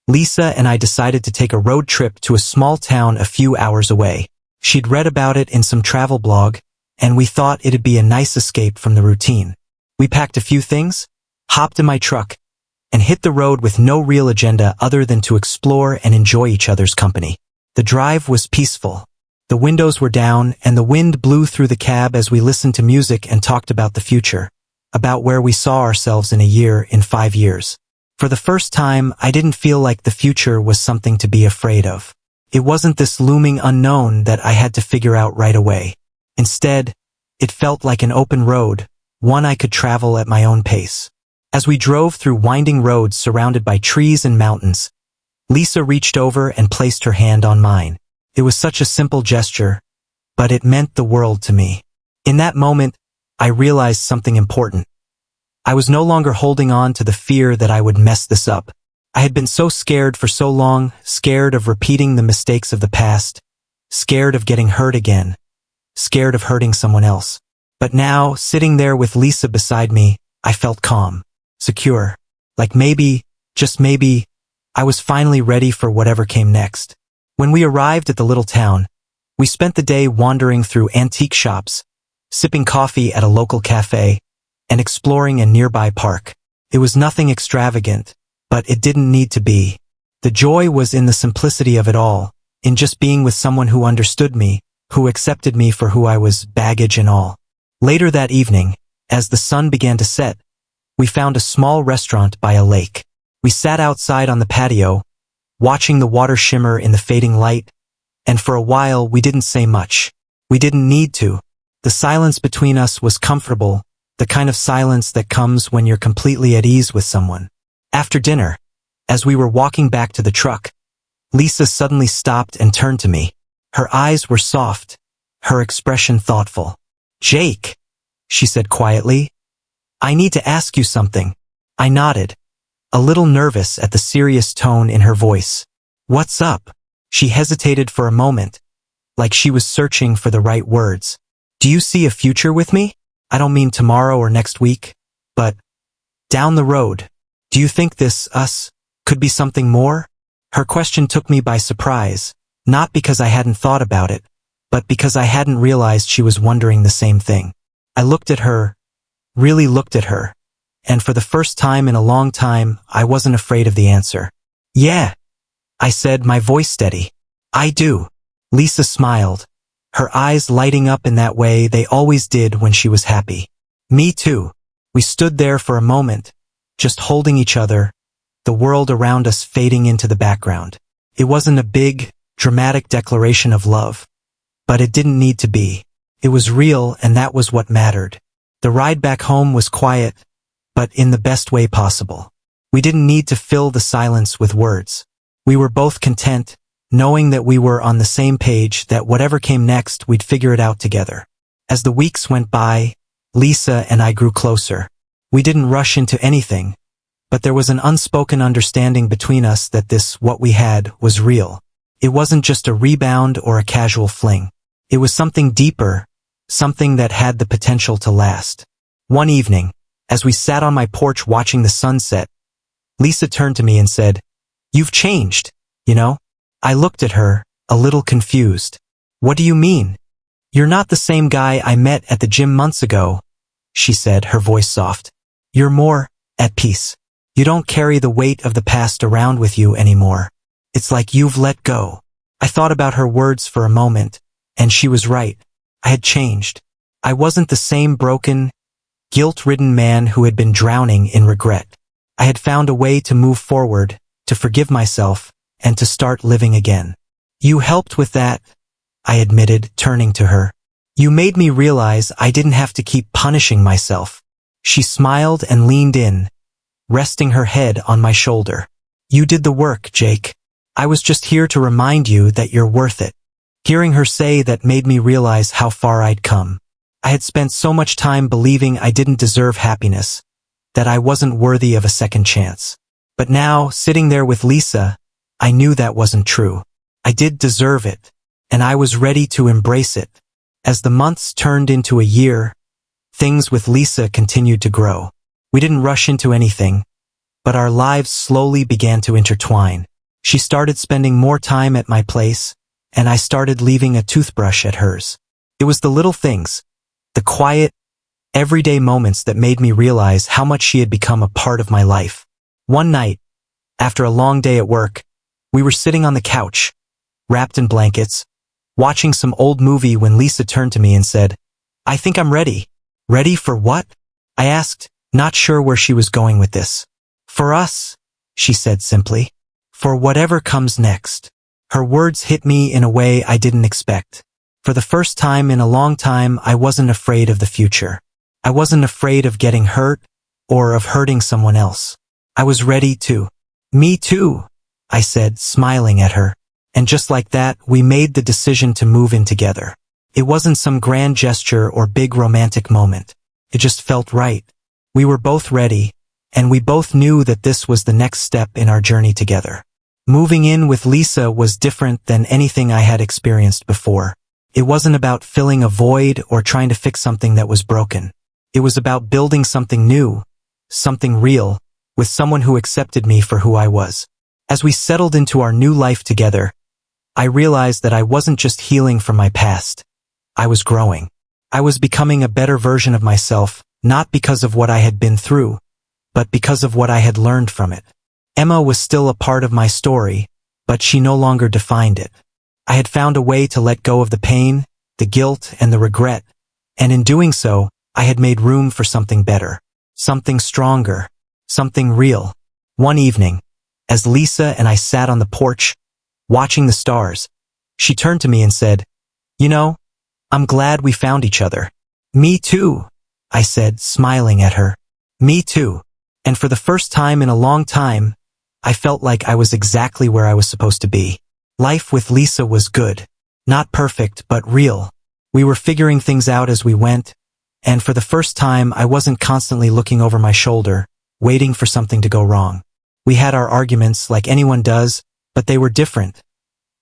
Lisa and I decided to take a road trip to a small town a few hours away. She'd read about it in some travel blog, and we thought it'd be a nice escape from the routine. We packed a few things, hopped in my truck, and hit the road with no real agenda other than to explore and enjoy each other's company. The drive was peaceful. The windows were down, and the wind blew through the cab as we listened to music and talked about the future, about where we saw ourselves in a year, in 5 years. For the first time, I didn't feel like the future was something to be afraid of. It wasn't this looming unknown that I had to figure out right away. Instead, it felt like an open road, one I could travel at my own pace. As we drove through winding roads surrounded by trees and mountains, Lisa reached over and placed her hand on mine. It was such a simple gesture, but it meant the world to me. In that moment, I realized something important. I was no longer holding on to the fear that I would mess this up. I had been so scared for so long, scared of repeating the mistakes of the past, scared of getting hurt again, scared of hurting someone else. But now, sitting there with Lisa beside me, I felt calm, secure. Like maybe, just maybe, I was finally ready for whatever came next. When we arrived at the little town, we spent the day wandering through antique shops, sipping coffee at a local cafe, and exploring a nearby park. It was nothing extravagant, but it didn't need to be. The joy was in the simplicity of it all, in just being with someone who understood me, who accepted me for who I was, baggage and all. Later that evening, as the sun began to set, we found a small restaurant by a lake. We sat outside on the patio, watching the water shimmer in the fading light, and for a while we didn't say much. We didn't need to. The silence between us was comfortable, the kind of silence that comes when you're completely at ease with someone. After dinner, as we were walking back to the truck, Lisa suddenly stopped and turned to me. Her eyes were soft, her expression thoughtful. "Jake," she said quietly, "I need to ask you something." I nodded, a little nervous at the serious tone in her voice. "What's up?" She hesitated for a moment, like she was searching for the right words. "Do you see a future with me? I don't mean tomorrow or next week, but down the road. Do you think this, us, could be something more?" Her question took me by surprise, not because I hadn't thought about it, but because I hadn't realized she was wondering the same thing. I looked at her, really looked at her, and for the first time in a long time, I wasn't afraid of the answer. "Yeah," I said, my voice steady. "I do." Lisa smiled, her eyes lighting up in that way they always did when she was happy. "Me too." We stood there for a moment, just holding each other, the world around us fading into the background. It wasn't a big, dramatic declaration of love, but it didn't need to be. It was real, and that was what mattered. The ride back home was quiet, but in the best way possible. We didn't need to fill the silence with words. We were both content, knowing that we were on the same page, that whatever came next, we'd figure it out together. As the weeks went by, Lisa and I grew closer. We didn't rush into anything, but there was an unspoken understanding between us that this, what we had, was real. It wasn't just a rebound or a casual fling. It was something deeper, something that had the potential to last. One evening, as we sat on my porch watching the sunset, Lisa turned to me and said, "You've changed, you know?" I looked at her, a little confused. "What do you mean?" "You're not the same guy I met at the gym months ago," she said, her voice soft. "You're more at peace. You don't carry the weight of the past around with you anymore. It's like you've let go." I thought about her words for a moment, and she was right. I had changed. I wasn't the same broken, guilt-ridden man who had been drowning in regret. I had found a way to move forward, to forgive myself, and to start living again. "You helped with that," I admitted, turning to her. "You made me realize I didn't have to keep punishing myself." She smiled and leaned in, resting her head on my shoulder. "You did the work, Jake. I was just here to remind you that you're worth it." Hearing her say that made me realize how far I'd come. I had spent so much time believing I didn't deserve happiness, that I wasn't worthy of a second chance. But now, sitting there with Lisa, I knew that wasn't true. I did deserve it, and I was ready to embrace it. As the months turned into a year, things with Lisa continued to grow. We didn't rush into anything, but our lives slowly began to intertwine. She started spending more time at my place, and I started leaving a toothbrush at hers. It was the little things, the quiet, everyday moments that made me realize how much she had become a part of my life. One night, after a long day at work, we were sitting on the couch, wrapped in blankets, watching some old movie when Lisa turned to me and said, "I think I'm ready." "Ready for what?" I asked, not sure where she was going with this. "For us," she said simply. "For whatever comes next." Her words hit me in a way I didn't expect. For the first time in a long time, I wasn't afraid of the future. I wasn't afraid of getting hurt or of hurting someone else. I was ready to. Me too, I said, smiling at her. And just like that, we made the decision to move in together. It wasn't some grand gesture or big romantic moment. It just felt right. We were both ready, and we both knew that this was the next step in our journey together. Moving in with Lisa was different than anything I had experienced before. It wasn't about filling a void or trying to fix something that was broken. It was about building something new, something real, with someone who accepted me for who I was. As we settled into our new life together, I realized that I wasn't just healing from my past. I was growing. I was becoming a better version of myself, not because of what I had been through, but because of what I had learned from it. Emma was still a part of my story, but she no longer defined it. I had found a way to let go of the pain, the guilt, and the regret, and in doing so, I had made room for something better, something stronger, something real. One evening, as Lisa and I sat on the porch, watching the stars, she turned to me and said, "You know, I'm glad we found each other." "Me too," I said, smiling at her. "Me too." And for the first time in a long time, I felt like I was exactly where I was supposed to be. Life with Lisa was good. Not perfect, but real. We were figuring things out as we went, and for the first time I wasn't constantly looking over my shoulder, waiting for something to go wrong. We had our arguments like anyone does, but they were different.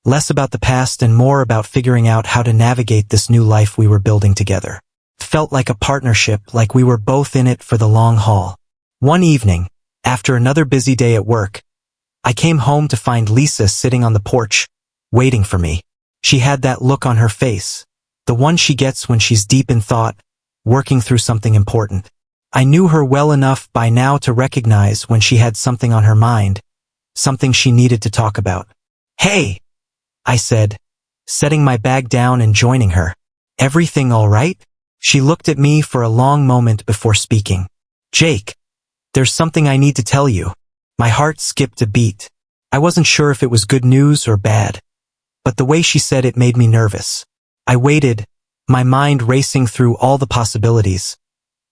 Less about the past and more about figuring out how to navigate this new life we were building together. It felt like a partnership, like we were both in it for the long haul. One evening, after another busy day at work, I came home to find Lisa sitting on the porch, waiting for me. She had that look on her face, the one she gets when she's deep in thought, working through something important. I knew her well enough by now to recognize when she had something on her mind, something she needed to talk about. "Hey," I said, setting my bag down and joining her. "Everything all right?" She looked at me for a long moment before speaking. "Jake, there's something I need to tell you." My heart skipped a beat. I wasn't sure if it was good news or bad, but the way she said it made me nervous. I waited, my mind racing through all the possibilities.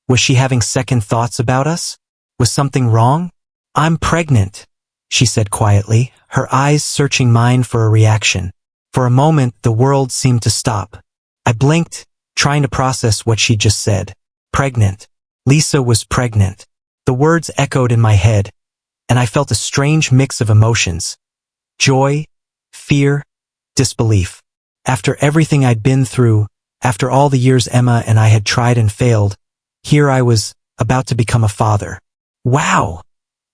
Was she having second thoughts about us? Was something wrong? "I'm pregnant," she said quietly, her eyes searching mine for a reaction. For a moment, the world seemed to stop. I blinked, trying to process what she just said. Pregnant. Lisa was pregnant. The words echoed in my head, and I felt a strange mix of emotions. Joy, fear, disbelief. After everything I'd been through, after all the years Emma and I had tried and failed, here I was, about to become a father. "Wow,"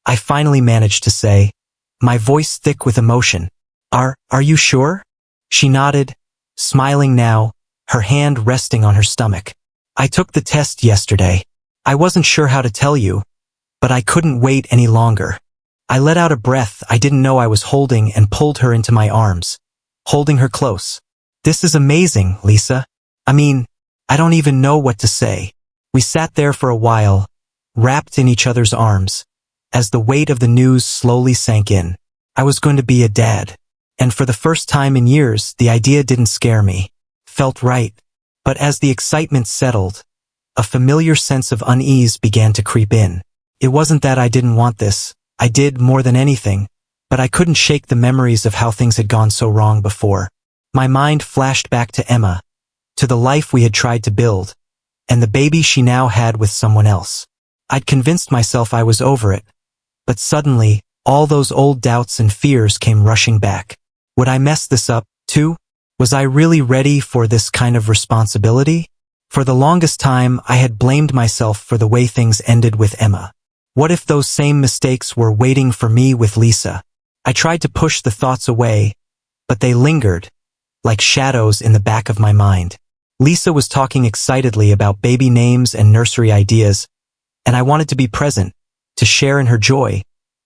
I finally managed to say, my voice thick with emotion. Are you sure?" She nodded, smiling now, her hand resting on her stomach. "I took the test yesterday. I wasn't sure how to tell you, but I couldn't wait any longer." I let out a breath I didn't know I was holding and pulled her into my arms, holding her close. "This is amazing, Lisa. I mean, I don't even know what to say." We sat there for a while, wrapped in each other's arms, as the weight of the news slowly sank in. I was going to be a dad, and for the first time in years, the idea didn't scare me. Felt right. But as the excitement settled, a familiar sense of unease began to creep in. It wasn't that I didn't want this. I did more than anything, but I couldn't shake the memories of how things had gone so wrong before. My mind flashed back to Emma, to the life we had tried to build, and the baby she now had with someone else. I'd convinced myself I was over it, but suddenly, all those old doubts and fears came rushing back. Would I mess this up, too? Was I really ready for this kind of responsibility? For the longest time, I had blamed myself for the way things ended with Emma. What if those same mistakes were waiting for me with Lisa? I tried to push the thoughts away, but they lingered, like shadows in the back of my mind. Lisa was talking excitedly about baby names and nursery ideas, and I wanted to be present, to share in her joy,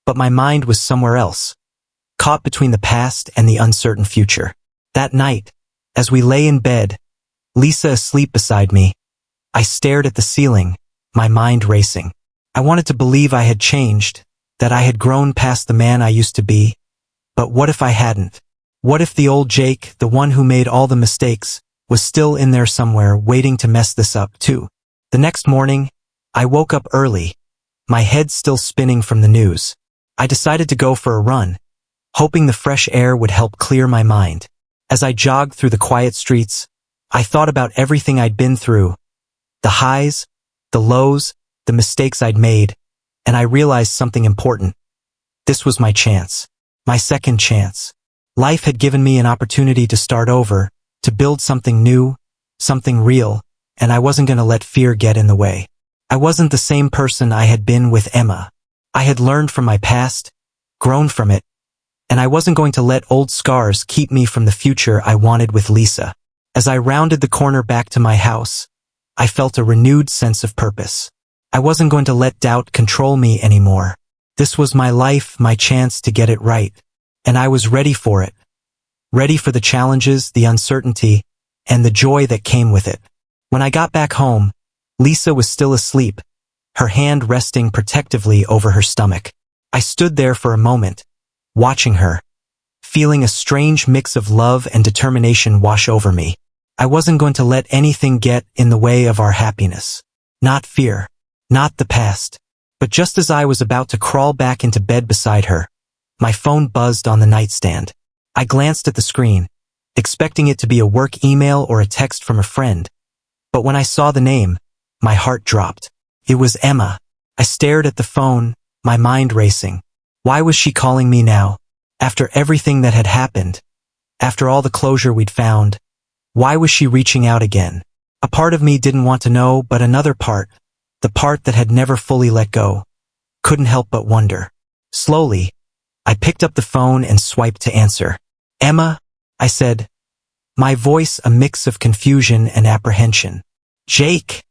but my mind was somewhere else, caught between the past and the uncertain future. That night, as we lay in bed, Lisa asleep beside me, I stared at the ceiling, my mind racing. I wanted to believe I had changed, that I had grown past the man I used to be, but what if I hadn't? What if the old Jake, the one who made all the mistakes, was still in there somewhere waiting to mess this up too. The next morning, I woke up early, my head still spinning from the news. I decided to go for a run, hoping the fresh air would help clear my mind. As I jogged through the quiet streets, I thought about everything I'd been through, the highs, the lows, the mistakes I'd made, and I realized something important. This was my chance, my second chance. Life had given me an opportunity to start over, to build something new, something real, and I wasn't going to let fear get in the way. I wasn't the same person I had been with Emma. I had learned from my past, grown from it, and I wasn't going to let old scars keep me from the future I wanted with Lisa. As I rounded the corner back to my house, I felt a renewed sense of purpose. I wasn't going to let doubt control me anymore. This was my life, my chance to get it right. And I was ready for it. Ready for the challenges, the uncertainty, and the joy that came with it. When I got back home, Lisa was still asleep, her hand resting protectively over her stomach. I stood there for a moment, watching her, feeling a strange mix of love and determination wash over me. I wasn't going to let anything get in the way of our happiness. Not fear, not the past. But just as I was about to crawl back into bed beside her, my phone buzzed on the nightstand. I glanced at the screen, expecting it to be a work email or a text from a friend. But when I saw the name, my heart dropped. It was Emma. I stared at the phone, my mind racing. Why was she calling me now? After everything that had happened, after all the closure we'd found, why was she reaching out again? A part of me didn't want to know, but another part, the part that had never fully let go, couldn't help but wonder. Slowly, I picked up the phone and swiped to answer. Emma, I said, my voice a mix of confusion and apprehension. Jake,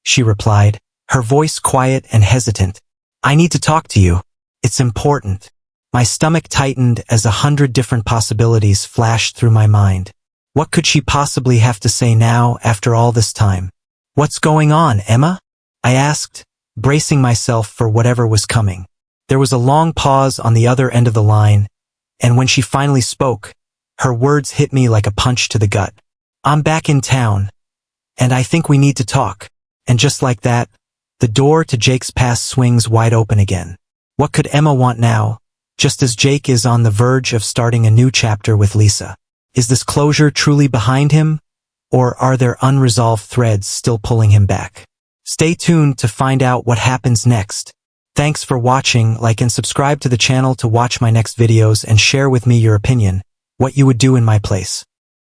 she replied, her voice quiet and hesitant. I need to talk to you. It's important. My stomach tightened as 100 different possibilities flashed through my mind. What could she possibly have to say now after all this time? What's going on, Emma? I asked, bracing myself for whatever was coming. There was a long pause on the other end of the line, and when she finally spoke, her words hit me like a punch to the gut. I'm back in town, and I think we need to talk. And just like that, the door to Jake's past swings wide open again. What could Emma want now, just as Jake is on the verge of starting a new chapter with Lisa? Is this closure truly behind him, or are there unresolved threads still pulling him back? Stay tuned to find out what happens next. Thanks for watching. Like and subscribe to the channel to watch my next videos and share with me your opinion, what you would do in my place.